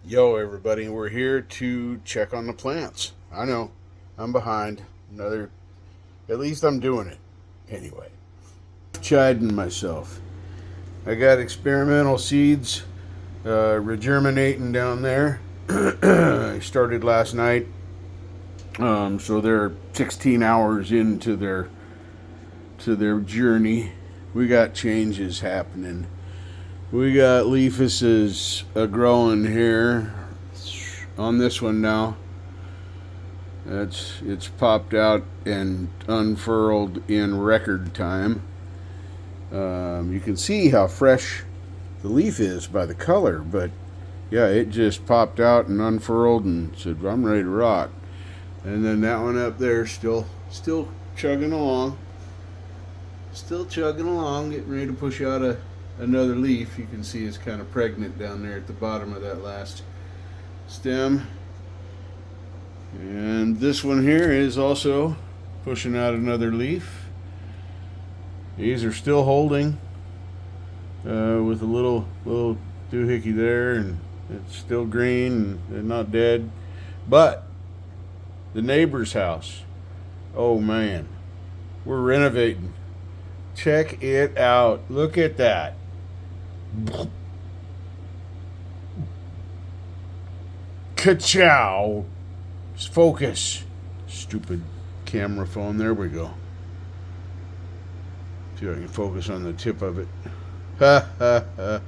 Yo, everybody, we're here to check on the plants. I know, I'm behind. At least I'm doing it. Anyway, chiding myself. I got experimental seeds regerminating down there. I started last night, so they're 16 hours into their journey. We got changes happening. We got leafuses growing here on this one now. It's popped out and unfurled in record time. You can see how fresh the leaf is by the color, but yeah, it just popped out and unfurled and said, "I'm ready to rock." And then that one up there still chugging along, getting ready to push out another leaf. You can see it's kind of pregnant down there at the bottom of that last stem. And this one here is also pushing out another leaf. These are still holding with a little doohickey there, and it's still green and they're not dead. But the neighbor's house, oh man, we're renovating. Check it out. Look at that. Ka-chow. Focus. Stupid camera phone. There we go. See if I can focus on the tip of it. Ha ha ha.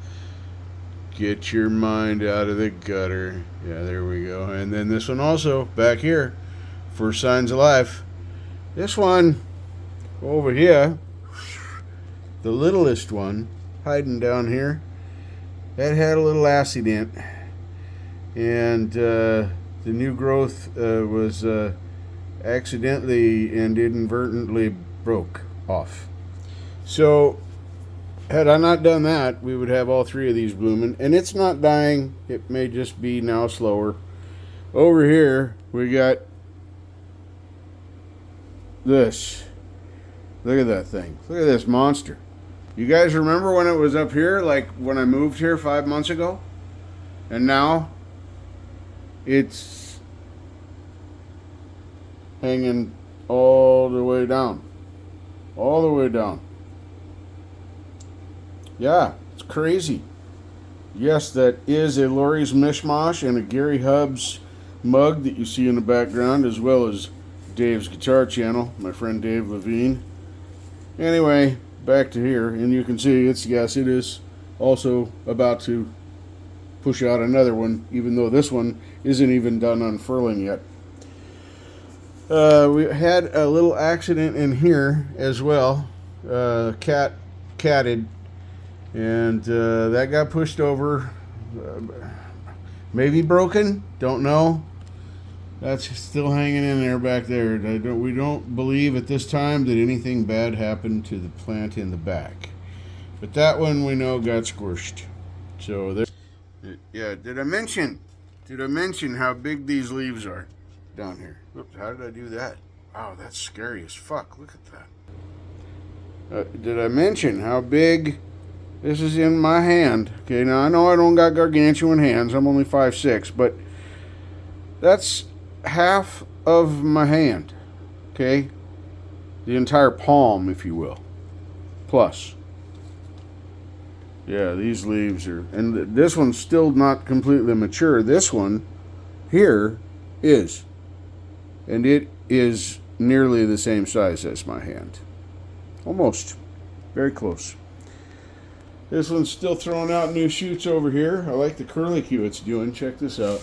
Get your mind out of the gutter. Yeah, there we go. And then this one also back here for signs of life. This one over here, the littlest one hiding down here, that had a little accident, and the new growth was accidentally and inadvertently broke off. So had I not done that, we would have all three of these blooming, and it's not dying. It may just be now slower. Over here we got this. Look at that thing. Look at this monster. You guys remember when it was up here, like when I moved here 5 months ago? And now it's hanging all the way down. All the way down. Yeah, it's crazy. Yes, that is a Lori's Mishmash and a Gary Hubbs mug that you see in the background, as well as Dave's guitar channel, my friend Dave Levine. Anyway, back to here, and you can see it is also about to push out another one, even though this one isn't even done unfurling yet. We had a little accident in here as well. Catted, and that got pushed over. Maybe broken, don't know. That's still hanging in there back there. We don't believe at this time that anything bad happened to the plant in the back. But that one we know got squished. So there. Yeah, did I mention how big these leaves are down here? Oops, how did I do that? Wow, that's scary as fuck. Look at that. Did I mention how big this is in my hand? Okay, now I know I don't got gargantuan hands. I'm only 5'6", but that's half of my hand, okay? The entire palm, if you will, plus. Yeah, these leaves are, and this one's still not completely mature. This one here is, and it is nearly the same size as my hand. Almost. Very close. This one's still throwing out new shoots over here. I like the curlicue it's doing. Check this out.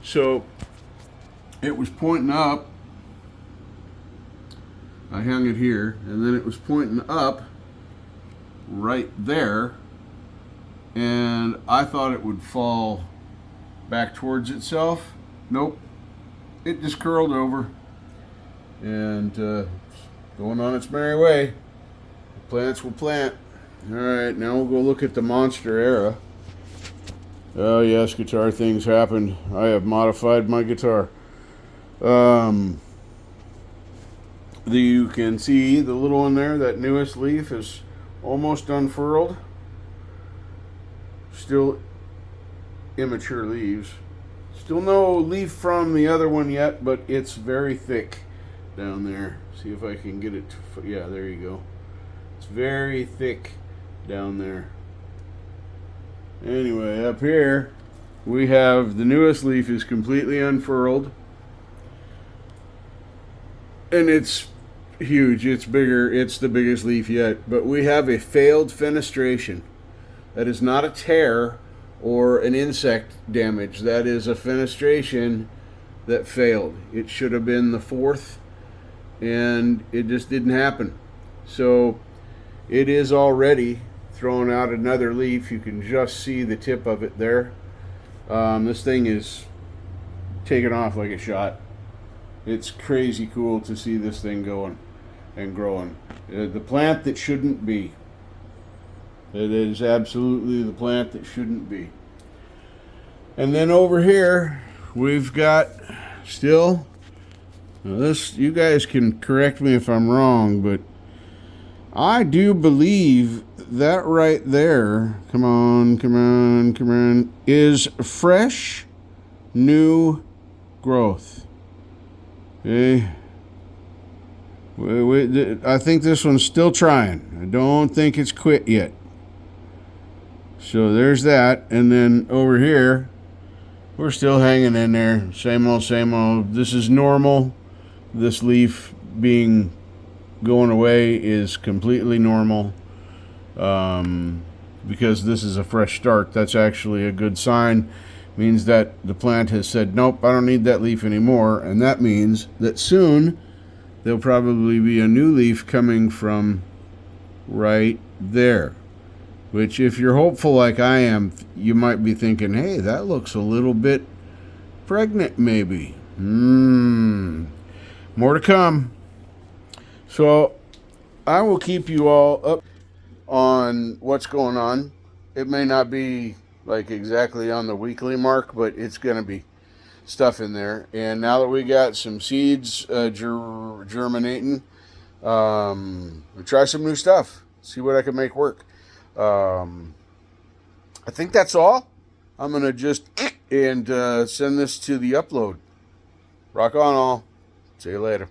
So it was pointing up. I hung it here, and then it was pointing up right there, and I thought it would fall back towards itself. Nope. It just curled over and going on its merry way. Plants will plant. Alright, now we'll go look at the Monster Era. Oh yes, guitar things happened. I have modified my guitar. You can see the little one there, that newest leaf is almost unfurled. Still immature leaves. Still no leaf from the other one yet, but it's very thick down there. See if I can get it to, yeah, there you go. It's very thick down there. Anyway, up here we have the newest leaf is completely unfurled. And it's huge, it's bigger, it's the biggest leaf yet. But we have a failed fenestration. That is not a tear or an insect damage. That is a fenestration that failed. It should have been the fourth, and it just didn't happen. So it is already throwing out another leaf. You can just see the tip of it there. This thing is taking off like a shot. It's crazy cool to see this thing going and growing. The plant that shouldn't be. It is absolutely the plant that shouldn't be. And then over here, we've got still, this, you guys can correct me if I'm wrong, but I do believe that right there, come on, is fresh, new growth. Okay. I think this one's still trying. I don't think it's quit yet. So there's that. And then over here, we're still hanging in there. Same old, same old. This is normal. This leaf going away is completely normal. Because this is a fresh start. That's actually a good sign. Means that the plant has said, nope, I don't need that leaf anymore. And that means that soon there'll probably be a new leaf coming from right there. Which, if you're hopeful like I am, you might be thinking, hey, that looks a little bit pregnant, maybe. More to come. So, I will keep you all up on what's going on. It may not be like exactly on the weekly mark, but it's going to be stuff in there. And now that we got some seeds germinating, we try some new stuff. See what I can make work. I think that's all. I'm going to just send this to the upload. Rock on all. See you later.